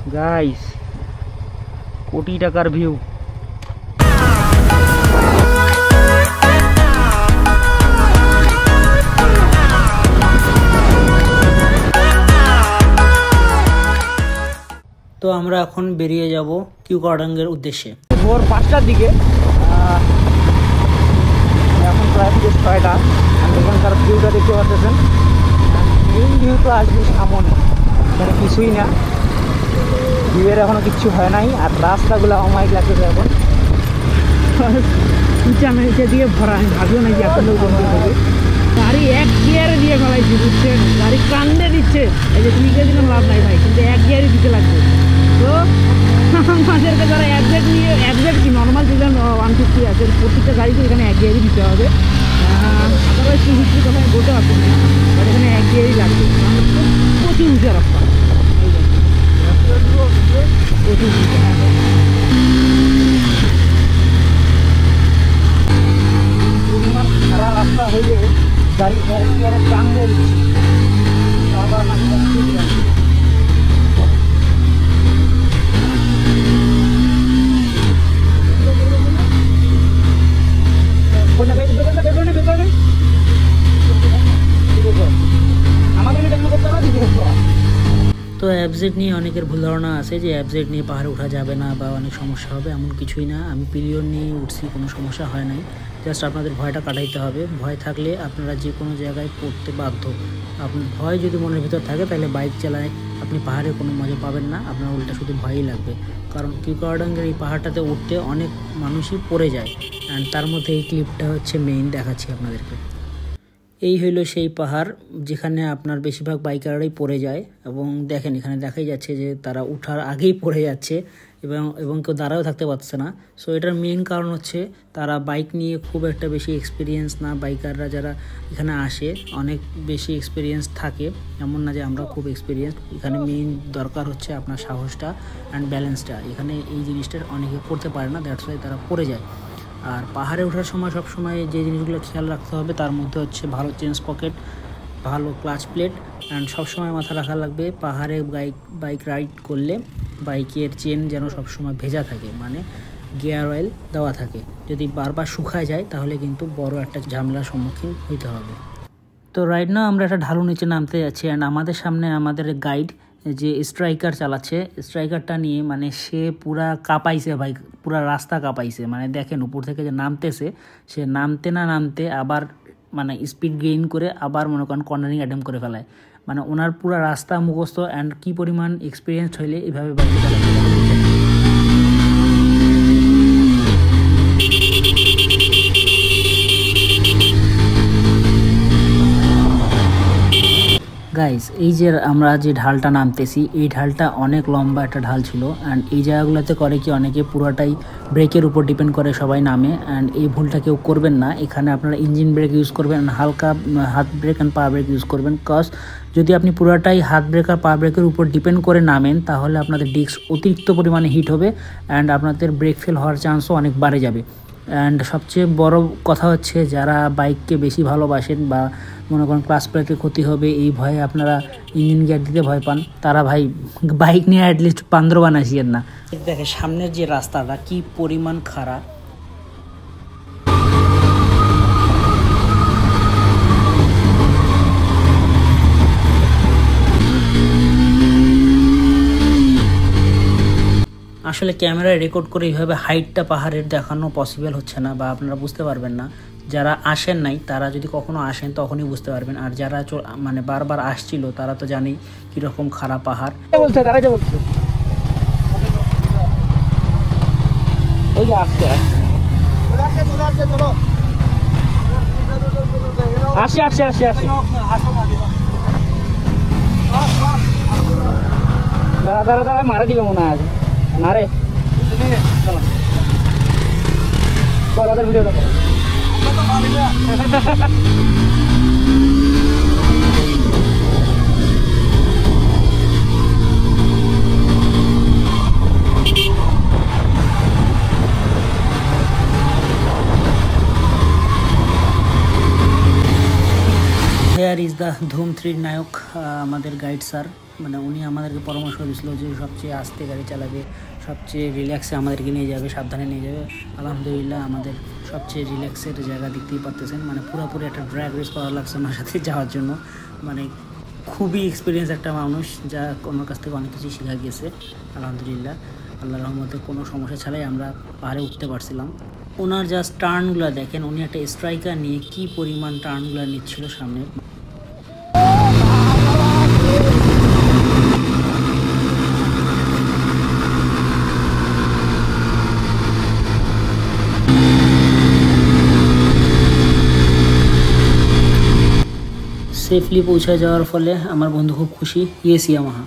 Guys, কোটি টাকার view. তো আমরা এখন বেরিয়ে যাব কিউকারডাঙ্গের উদ্দেশ্যে। ভোর 5টার দিকে, এখন প্রায় 6টা। এখানকার ভিউটা দেখতে পাচ্ছেন। মেইন ভিউ তো আসবে সামনে, এখানে কিছুই না, ভিউয়ের এখনো কিচ্ছু হয় নাই। আর রাস্তাগুলো অমায়িক লাগতেছে এখন, নিচে দিয়ে ভরা। আমি ভাবিও নাই যে এখন বন্ধু হবে। গাড়ি এক গিয়ারে দিয়ে ফেলাইছি, বুঝছেন? গাড়ি কান্দে দিচ্ছে, এই যে 2 দিলাম লাভ নাই ভাই, কিন্তু এক গিয়ারে দিতে লাগবে। তো আমাদেরকে যারা অ্যাবজেক্ট কি নর্মাল দিলেন 150 আছে, প্রত্যেকটা গাড়িতে এখানে এক গিয়ারই দিতে হবে। আদারওয়াইজ হিস্ট্রি কোথায় বলতে পারছি না, বাট এখানে এক গিয়ারই লাগবে। প্রচুর উঁচা রাস্তা, প্রচুর উঁচা। খারাপ রাস্তা হইলে গাড়ি এক গিয়ারে কান্দে দিচ্ছে। তো অ্যাবজেট নিয়ে অনেকের ভুল ধারণা আছে যে অ্যাবজেট নিয়ে পাহাড়ে ওঠা যাবে না বা অনেক সমস্যা হবে, এমন কিছুই না। আমি পিলিয়ন নিয়ে উঠছি, কোনো সমস্যা হয় নাই। জাস্ট আপনাদের ভয়টা কাটাইতে হবে। ভয় থাকলে আপনারা যে কোনো জায়গায় পড়তে বাধ্য। আপনার ভয় যদি মনের ভিতর থাকে তাহলে বাইক চালায় আপনি পাহাড়ে কোনো মজা পাবেন না, আপনার উল্টা শুধু ভয়ই লাগবে। কারণ কিউকারডাঙ্গের এই পাহাড়টাতে উঠতে অনেক মানুষই পড়ে যায়, অ্যান্ড তার মধ্যে এই ক্লিপটা হচ্ছে মেইন, দেখাচ্ছি আপনাদেরকে। এই হইলো সেই পাহাড় যেখানে আপনার বেশিরভাগ বাইকাররাই পড়ে যায়, এবং দেখেন এখানে দেখাই যাচ্ছে যে তারা উঠার আগেই পড়ে যাচ্ছে এবং কেউ দাঁড়াও থাকতে পারছে না। সো এটার মেইন কারণ হচ্ছে তারা বাইক নিয়ে খুব একটা বেশি এক্সপিরিয়েন্স না। বাইকাররা যারা এখানে আসে অনেক বেশি এক্সপিরিয়েন্স থাকে, এমন না যে আমরা খুব এক্সপিরিয়েন্স। এখানে মেইন দরকার হচ্ছে আপনার সাহসটা অ্যান্ড ব্যালেন্সটা। এখানে এই জিনিসটা অনেকে করতে পারে না, দ্যাটস ওয়াই তারা পড়ে যায়। আর পাহাড়ে ওঠার সময় সবসময় যে জিনিসগুলো খেয়াল রাখতে হবে তার মধ্যে হচ্ছে ভালো চেন পকেট, ভালো ক্লাচ প্লেট, অ্যান্ড সবসময় মাথা রাখা লাগবে পাহাড়ে বাইক রাইড করলে বাইকের চেন যেন সবসময় ভেজা থাকে, মানে গিয়ার অয়েল দেওয়া থাকে। যদি বারবার শুকায় যায় তাহলে কিন্তু বড় একটা ঝামেলার সম্মুখীন হইতে হবে। তো রাইট নাও আমরা একটা ঢালু নিচে নামতে যাচ্ছি, অ্যান্ড আমাদের সামনে আমাদের গাইড যে স্ট্রাইকার চালাচ্ছে, স্ট্রাইকারটা নিয়ে মানে সে পুরা কাঁপাইছে ভাই, পুরা রাস্তা কাঁপাইছে। মানে দেখেন উপর থেকে যে নামতেছে, সে নামতে না নামতে আবার মানে স্পিড গেইন করে আবার মনে করেন কর্নারিং অ্যাটেম্প করে ফেলায়। মানে ওনার পুরা রাস্তা মুখস্থ, অ্যান্ড কী পরিমাণ এক্সপিরিয়েন্স হইলে এভাবে বাইক চালাতে। গাইস, এই যে আমরা যে ঢালটা নামতেছি, এই ঢালটা অনেক লম্বা একটা ঢাল ছিল, অ্যান্ড এই জায়গাগুলোতে করে কি অনেকে পুরোটাই ব্রেকের উপর ডিপেন্ড করে সবাই নামে, অ্যান্ড এই ভুলটা কেউ করবেন না। এখানে আপনারা ইঞ্জিন ব্রেক ইউজ করবেন, হালকা হাত ব্রেক অ্যান্ড পা ব্রেক ইউজ করবেন। কজ যদি আপনি পুরোটাই হাত ব্রেক আর পা ব্রেকের উপর ডিপেন্ড করে নামেন তাহলে আপনাদের ডিস্ক অতিরিক্ত পরিমাণে হিট হবে, অ্যান্ড আপনাদের ব্রেক ফেল হওয়ার চান্সও অনেক বাড়ে যাবে। অ্যান্ড সবচেয়ে বড় কথা হচ্ছে যারা বাইককে বেশি ভালোবাসেন বা মনে করেন ক্লাস প্লেটে ক্ষতি হবে এই ভয়ে আপনারা ইঞ্জিন গিয়ার দিতে ভয় পান, তারা ভাই বাইক নিয়ে অ্যাটলিস্ট বান্দরবান আসিয়েন না। দেখে সামনের যে রাস্তাটা কি পরিমাণ খারাপ। আসলে ক্যামেরায় রেকর্ড করে এইভাবে হাইটটা পাহাড়ের দেখানো পসিবল হচ্ছে না, বা আপনারা বুঝতে পারবেন না। যারা আসেন নাই তারা যদি কখনো আসেন তখনই বুঝতে পারবেন, আর যারা মানে বারবার আসছিল তারা তো জানেই কীরকম খারাপ পাহাড়। বলছে তারা যে বলছে ওই যে আসছে আসে আসে আসে আসে দাঁড়া দাঁড়া দাঁড়া মারা দিবে মনে হয় না রে। ভিডিও দেখো। Here is the Dhoom 3 নায়ক আমাদের গাইড স্যার। মানে উনি আমাদেরকে পরামর্শ দিয়েছিল যে সবচেয়ে আস্তে গাড়ি চালাবে, সবচেয়ে রিল্যাক্সে আমাদেরকে নিয়ে যাবে, সাবধানে নিয়ে যাবে। আলহামদুলিল্লাহ আমাদের সবচেয়ে রিল্যাক্সের জায়গা দেখতেই পারতেছেন, মানে পুরোপুরি একটা ড্র্যাগ রেস করা লাগছে ওনার সাথে যাওয়ার জন্য। মানে খুবই এক্সপিরিয়েন্স একটা মানুষ, যা ওনার কাছ থেকে অনেক কিছু শেখা গিয়েছে। আলহামদুলিল্লাহ আল্লাহর রহমতে কোনো সমস্যা ছাড়াই আমরা পাহাড়ে উঠতে পারছিলাম। ওনার জাস্ট টার্নগুলো দেখেন, উনি একটা স্ট্রাইকার নিয়ে কী পরিমাণ টার্নগুলো নিচ্ছিল সামনে। সেফলি পৌঁছে যাওয়ার ফলে আমার বন্ধু খুব খুশি। Yes Yamaha.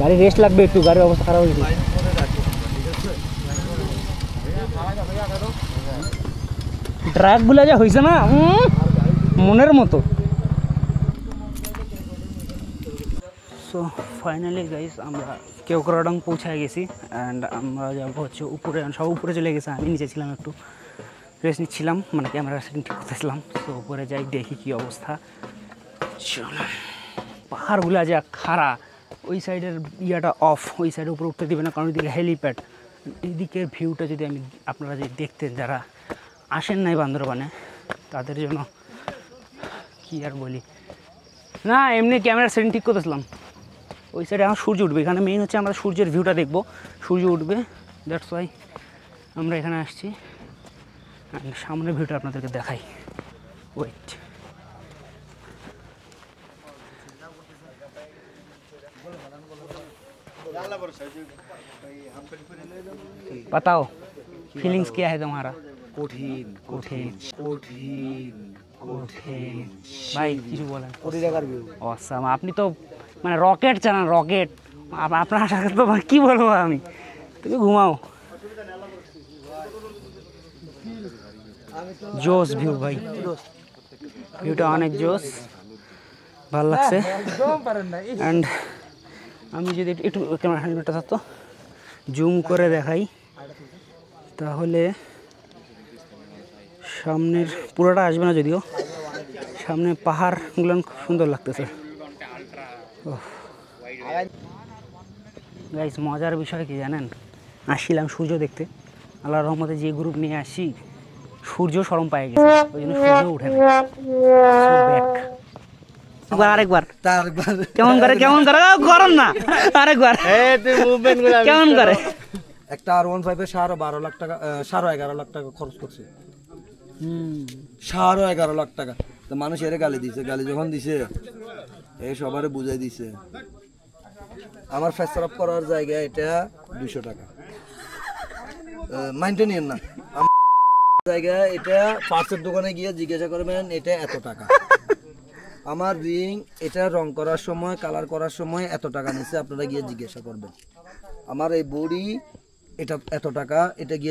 গাড়ি রেস্ট লাগবে একটু, গাড়ির অবস্থা খারাপ হয়েছে। ট্রাকগুলো যা হয়েছে না মনের মতো। সো ফাইনালি গাইস আমরা কেওক্রাডং পৌঁছায় গেছি অ্যান্ড আমরা যাবো হচ্ছে উপরে। সব উপরে চলে গেছে, আমি নিচে ছিলাম, একটু রেস্ট নিচ্ছিলাম, মানে ক্যামেরা সেটিং ঠিক করতেছিলাম। সো উপরে যাই দেখি কী অবস্থা। চলো, পাহাড়গুলো যা খাড়া, ওই সাইডের ইয়াটা অফ, ওই সাইডের উপরে উঠতে দেবে না, কারণ ওইদিকে হেলিপ্যাড। এইদিকের ভিউটা যদি আপনারা যদি দেখতেন, যারা আসেন নাই বান্দরবানে, তাদের জন্য কি আর বলি। না এমনি ক্যামেরা সেটিং ঠিক করতেছিলাম। ওই সাইডে এখন সূর্য উঠবে, এখানে মেইন হচ্ছে আমরা সূর্যের ভিউটা দেখবো, সূর্য উঠবে, দ্যাটস ওয়াই আমরা এখানে আসছি। সামনের ভিউটা আপনাদেরকে দেখাই, ওয়েট। बताओ फीलिंग्स क्या है तुम्हारा? কঠিন কঠিন কঠিন কঠিন ভাই কিছু বলেন। কোটি টাকার ভিউ। অসাম, আপনি তো মানে রকেট চালান, রকেট। আপনার সাথে তো কী বলবো আমি, তুমি ঘুমাও। জোস ভিউ ভাই, ভিউটা অনেক জোস, ভালো লাগছে। অ্যান্ড আমি যদি একটু ক্যামেরা হ্যান্ডেলটা থাকতো জুম করে দেখাই, তাহলে সামনের পুরোটা আসবে না, যদিও সামনে পাহাড়গুলো খুব সুন্দর লাগতেছে। গাইস মজার বিষয় কি জানেন, আসছিলাম সূর্য দেখতে, আল্লাহর রহমতে যে গ্রুপ নিয়ে আসি সূর্য শরম পায়ে গেছে, ওই জন্য সূর্য উঠে আরেকবার কেমন করে কেমন করে করেন না, আরেকবার কেমন করে। একটা R15 12 লাখ টাকা, 11.5 লাখ টাকা খরচ করছে। 11.5 লাখ টাকা। তো মানুষ এর গালি দিছে, গালি যখন দিছে এই সবারে বুঝাই দিছে। আমার ফেসারাপ করার জায়গা এটা 200 টাকা, মাইন্ডে নিয়েন না। জায়গা এটা পার্সের দোকানে গিয়ে জিজ্ঞাসা করবেন এটা এত টাকা। আমার রিং এটা রং করার সময়, কালার করার সময় এত টাকা নিচ্ছে, আপনারা গিয়ে জিজ্ঞাসা করবেন। আমার এই বডি এটা এত টাকা, এটা গিয়ে